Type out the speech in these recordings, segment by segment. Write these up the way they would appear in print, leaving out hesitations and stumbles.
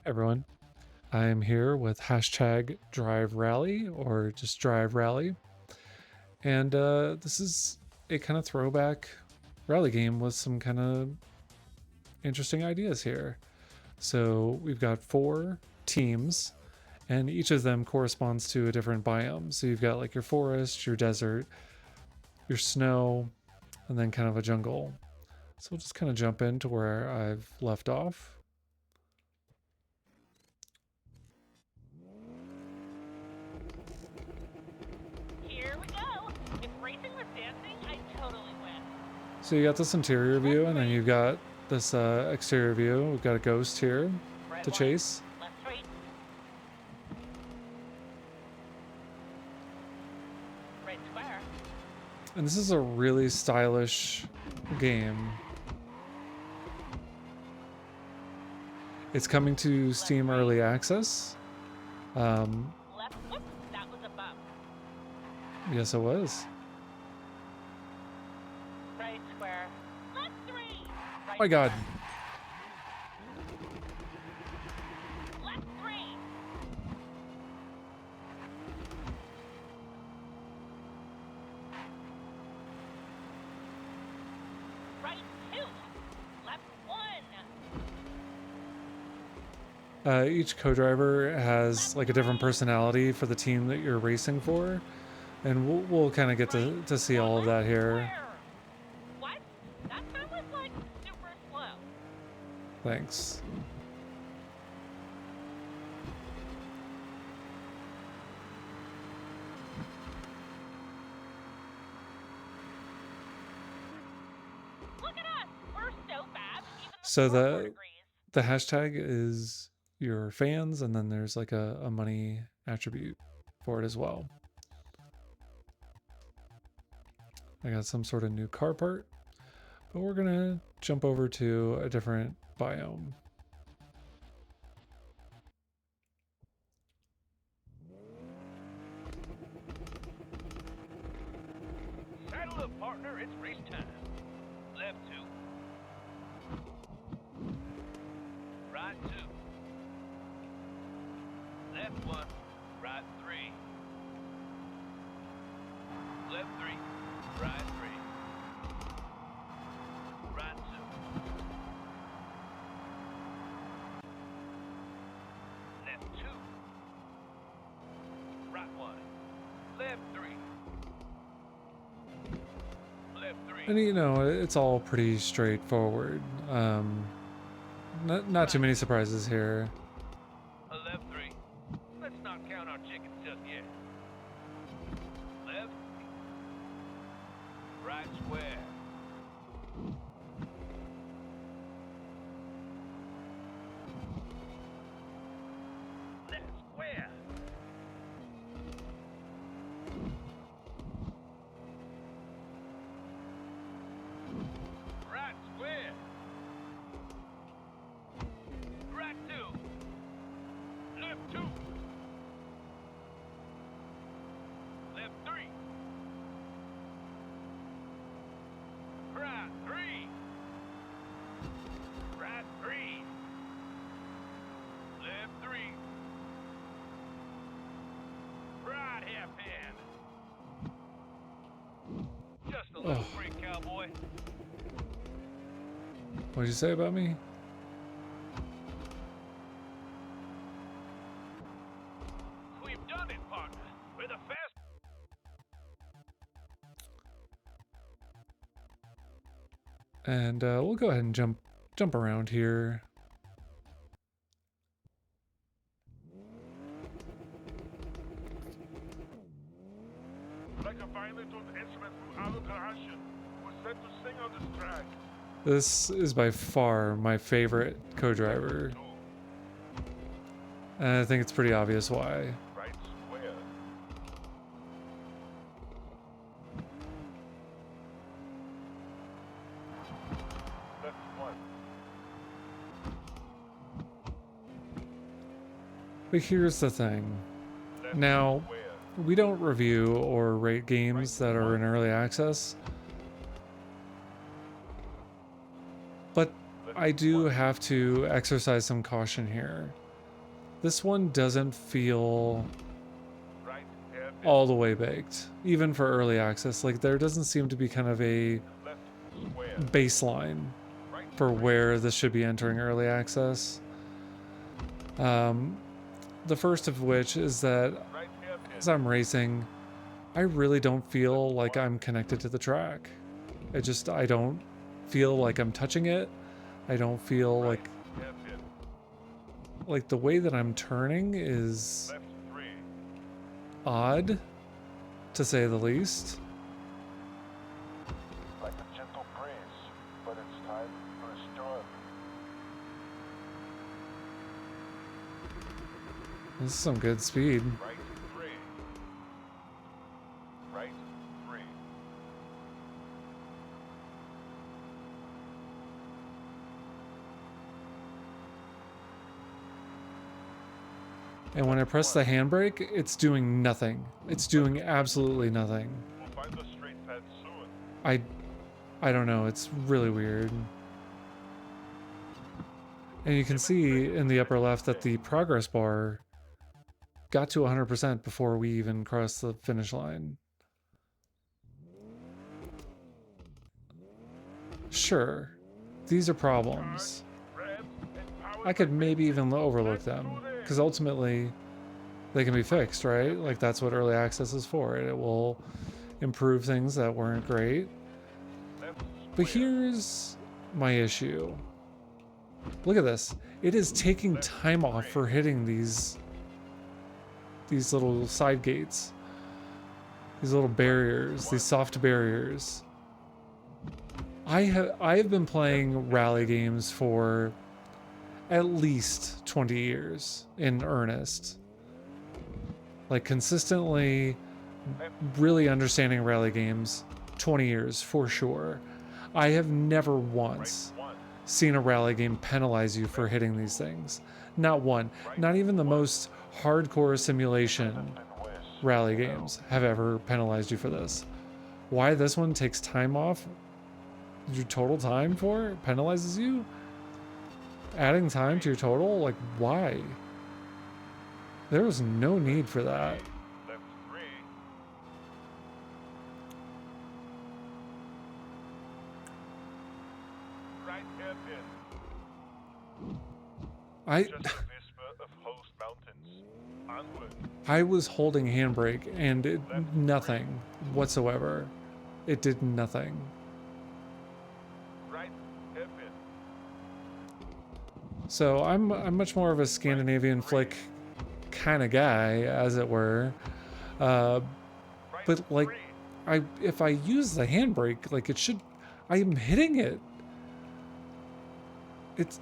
Everyone, I'm here with hashtag Drive Rally or just Drive Rally, and this is a kind of throwback rally game with some kind of interesting ideas here. So we've got 4 teams, and each of them corresponds to a different biome. So you've got like your forest, your desert, your snow, and then kind of a jungle. So we'll just kind of jump into where I've left off. Here we go. If racing was dancing, I'd totally win. So you got this interior view, and then you've got this exterior view. We've got a ghost here Right to one, chase. left three. Right square. And this is a really stylish game. It's coming to Steam Early Access. Left, whoops, that was a bump. Yes, it was. Right square. Left three. Right Oh my god. square. Left three. Right two. Left one. Each co-driver has like a different personality for the team that you're racing for. And we'll kind of get to see all of that here. What? That time was like super slow. Thanks. Look at us. We're so bad. Even So scoreboard agrees. the hashtag is your fans, and then there's like a money attribute for it as well. I got some sort of new car part, but we're gonna jump over to a different biome. Saddle up, partner. It's race time. Left two. Right two. Left one. Right three. Left three. Right three. Right two. Left two. Right one. Left three. Left three. And you know, it's all pretty straightforward. Not too many surprises here. A left three. Let's not count our chickens just yet. Left. Right square. Left square. Right square. Right two. Left two. Left three. Right three. Right three. Left three. Right hairpin. Just a little freak, cowboy. What'd you say about me? We've done it, partner. We're the fast. And we'll go ahead and jump around here. Like a violent instrument from Alukarashan was set to sing on this track. This is by far my favorite co-driver. And I think it's pretty obvious why. Right square. Left one. But here's the thing. Left Now, square. we don't review or rate games that are in early access, but I do have to exercise some caution here. This one doesn't feel Right hairpin. all the way baked, even for early access. Like, there doesn't seem to be kind of a Left square. baseline Right for three. where this should be entering early access. The first of which is that Right hairpin. as I'm racing, I really don't feel like I'm connected to the track. I don't feel like I'm touching it. I don't feel Right hairpin. like the way that I'm turning is Left three. odd, to say the least. Like a gentle breeze, but it's time for a storm. This is some good speed. Right three. Right three. And when I press the handbrake, it's doing nothing. It's doing absolutely nothing. We'll find the straight path soon. I don't know, it's really weird. And you can see in the upper left that the progress bar got to 100% before we even crossed the finish line. Sure, these are problems. Rev and power. I could maybe even overlook them, because ultimately they can be fixed, right? Like, that's what early access is for. It will improve things that weren't great. Left But square. here's my issue. Look at this. It is taking time off for hitting these little side gates. These little barriers, these soft barriers. I have been playing rally games for at least 20 years in earnest. Like, consistently really understanding rally games, 20 years for sure. I have never once Right one. seen a rally game penalize you for hitting these things. Not one. Not even the most hardcore simulation And west. rally games have ever penalized you for this. Why this one takes time off, your total time for it, penalizes you? Adding time to your total? Like, why? There was no need for that. Left three. Right hairpin. I Just a whisper of host mountains. Onward. I was holding handbrake and it, nothing whatsoever. It did nothing. Right hairpin. So I'm much more of a Scandinavian flick kind of guy, as it were. Right But like, three. if I use the handbrake, like it should, I am hitting it. It's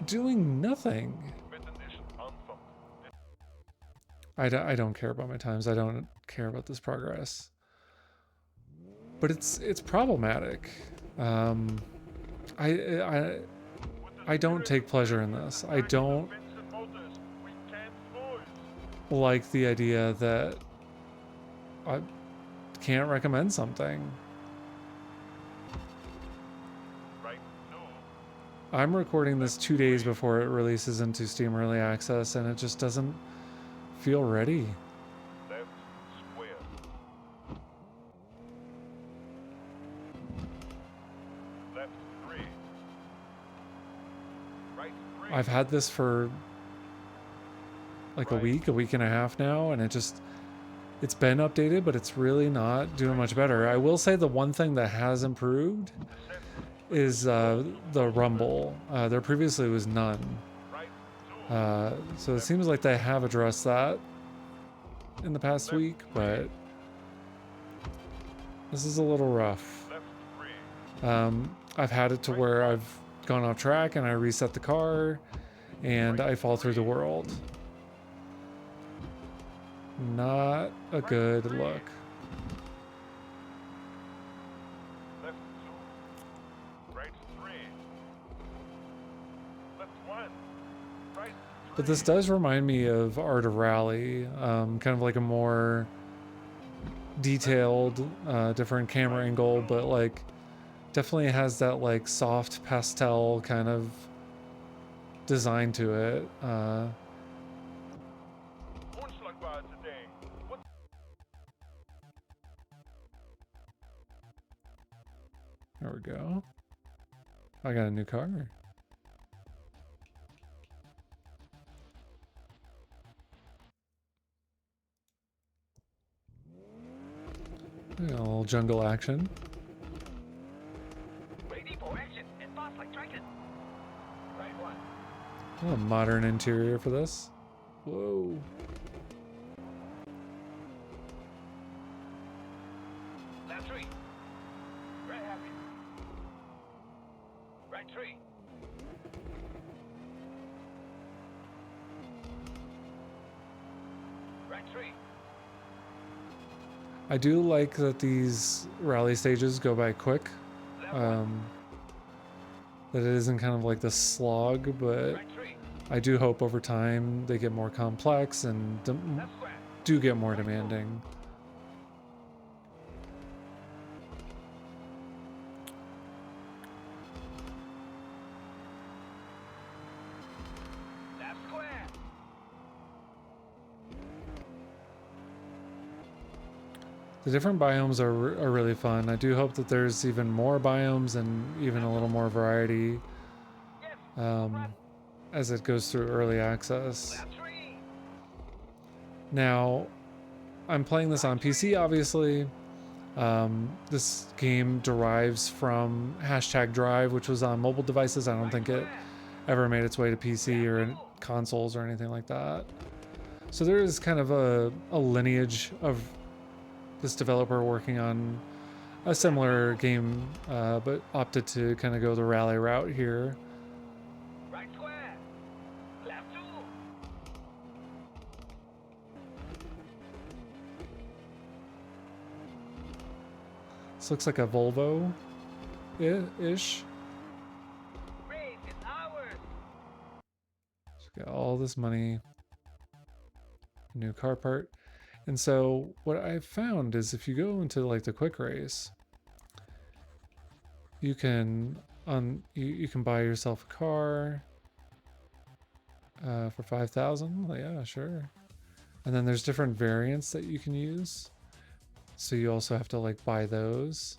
doing nothing. Definition unfold. I don't care about my times. I don't care about this progress. But it's problematic. I don't take pleasure in this. I don't Vincent Motors. We can't lose. like the idea that I can't recommend something. Right two. I'm recording this 2 days before it releases into Steam Early Access, and it just doesn't feel ready. Left square. Left three. Right three. I've had this for like a week and a half now, and it's been updated, but it's really not doing much better. I will say the one thing that has improved is the rumble. There previously was none. Right two. So it seems like they have addressed that in the past week, but this is a little rough. Left three. I've had it to where I've gone off track and I reset the car and I fall through the world. Not a good look. Left two. Right three. Left one. Right But this does remind me of Art of Rally, kind of like a more detailed, different camera angle, but like definitely has that like soft pastel kind of design to it. There we go. I got a new car. A little jungle action. Ready for action and fast like dragon. Right one. A modern interior for this. Whoa. Left three. Right happy. Right three. Right three. I do like that these rally stages go by quick. Left one. That it isn't kind of like the slog, but Right three. I do hope over time they get more complex and Left square. do get more demanding. Left square. The different biomes are really fun. I do hope that there's even more biomes and even a little more variety Yes. as it goes through early access. Left three. Now, I'm playing this on PC, obviously. This game derives from #Drive, which was on mobile devices. I don't think it ever made its way to PC or consoles or anything like that. So there is kind of a lineage of this developer working on a similar game, but opted to kind of go the rally route here. Right square. Left two. This looks like a Volvo ish. Race is ours. Got all this money, new car part. And so what I've found is if you go into like the quick race, you can you can buy yourself a car for 5,000. Yeah, sure. And then there's different variants that you can use. So you also have to like buy those.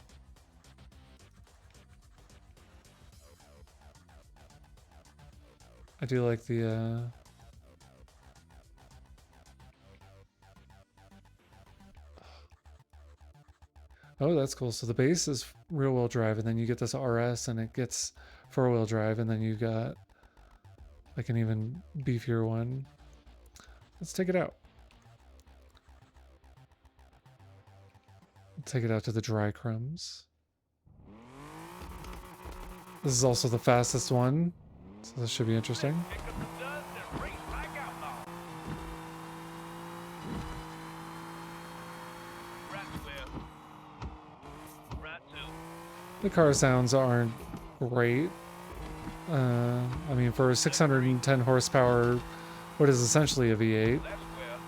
I do like the oh, that's cool. So the base is rear-wheel drive, and then you get this RS, and it gets four-wheel drive, and then you got like an even beefier one. Let's take it out. Take it out to the dry crumbs. This is also the fastest one, so this should be interesting. Pick up the dust and race like outlaws. Right square. Right two. The car sounds aren't great. I mean, for 610 horsepower, what is essentially a V8, Left square.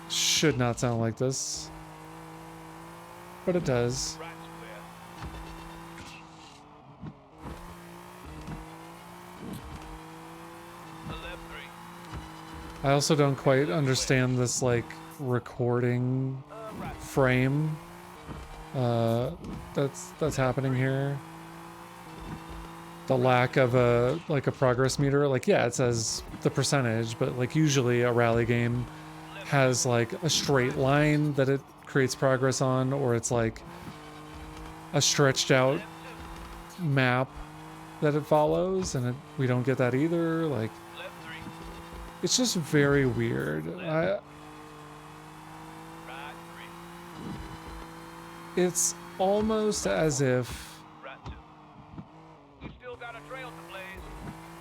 should not sound like this, but it does. Right square. The left three. I also don't quite understand this like recording Right. frame that's happening here. The lack of a like a progress meter. Like, yeah, it says the percentage, but like usually a rally game has like a straight line that it creates progress on, or it's like a stretched out map that it follows, and we don't get that either. Like, Left three. it's just very weird. Right three. It's almost as if Right two. We still got a trail to blaze.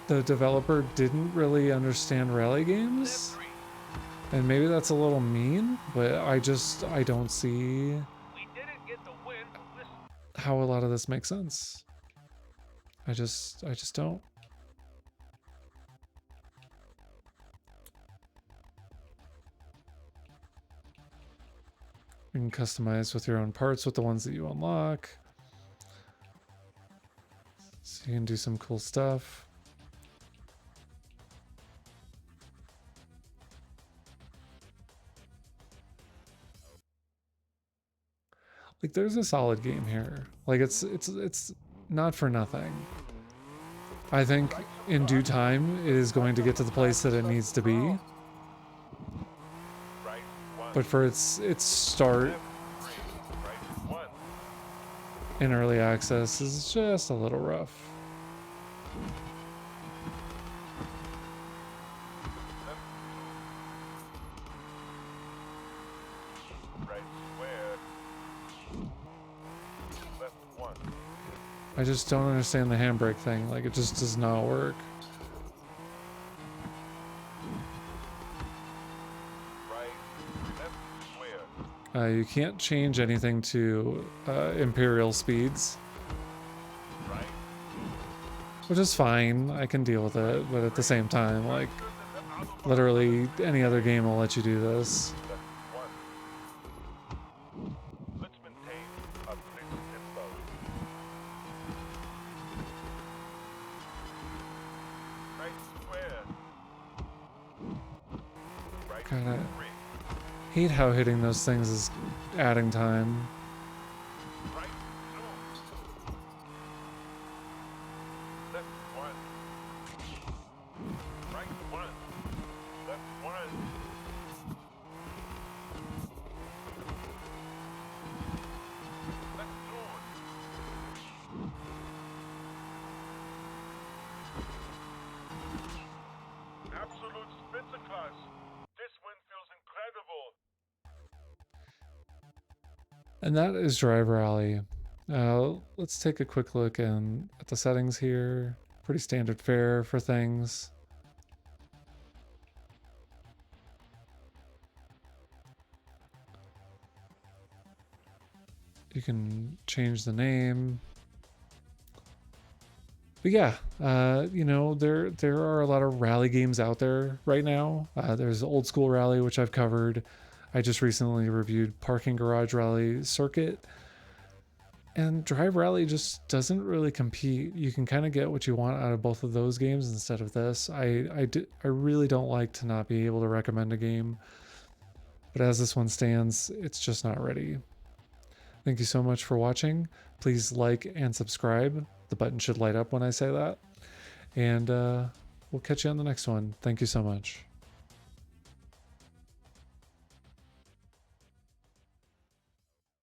the developer didn't really understand rally Left games, three. and maybe that's a little mean, but I don't see We didn't get the win, but listen. how a lot of this makes sense. I just don't. You can customize with your own parts with the ones that you unlock. So you can do some cool stuff. Like, there's a solid game here. Like, it's not for nothing. I think in due time it is going to get to the place that it needs to be. Right 1. But for its start Left 3. Right 1. in early access is just a little rough. Left 2. Right square. Left 1. I just don't understand the handbrake thing. Like, it just does not work. Right. Left square. You can't change anything to imperial speeds, Right. which is fine. I can deal with it, but at the same time, like, Out of literally any other game will let you do this. left 1. Let's maintain a brisk tempo. Right square. Right God, 3. I hate how hitting those things is adding time. Right 2. Left 1. Right 1. Left 1. Left 2. Absolute Spitzenklasse. This win feels incredible. And that is Drive Rally. Let's take a quick look at the settings here. Pretty standard fare for things. You can change the name. But yeah, you know, there are a lot of rally games out there right now. There's Old School Rally, which I've covered. I just recently reviewed Parking Garage Rally Circuit. And Drive Rally just doesn't really compete. You can kind of get what you want out of both of those games instead of this. I really don't like to not be able to recommend a game. But as this one stands, it's just not ready. Thank you so much for watching. Please like and subscribe. The button should light up when I say that. And we'll catch you on the next one. Thank you so much.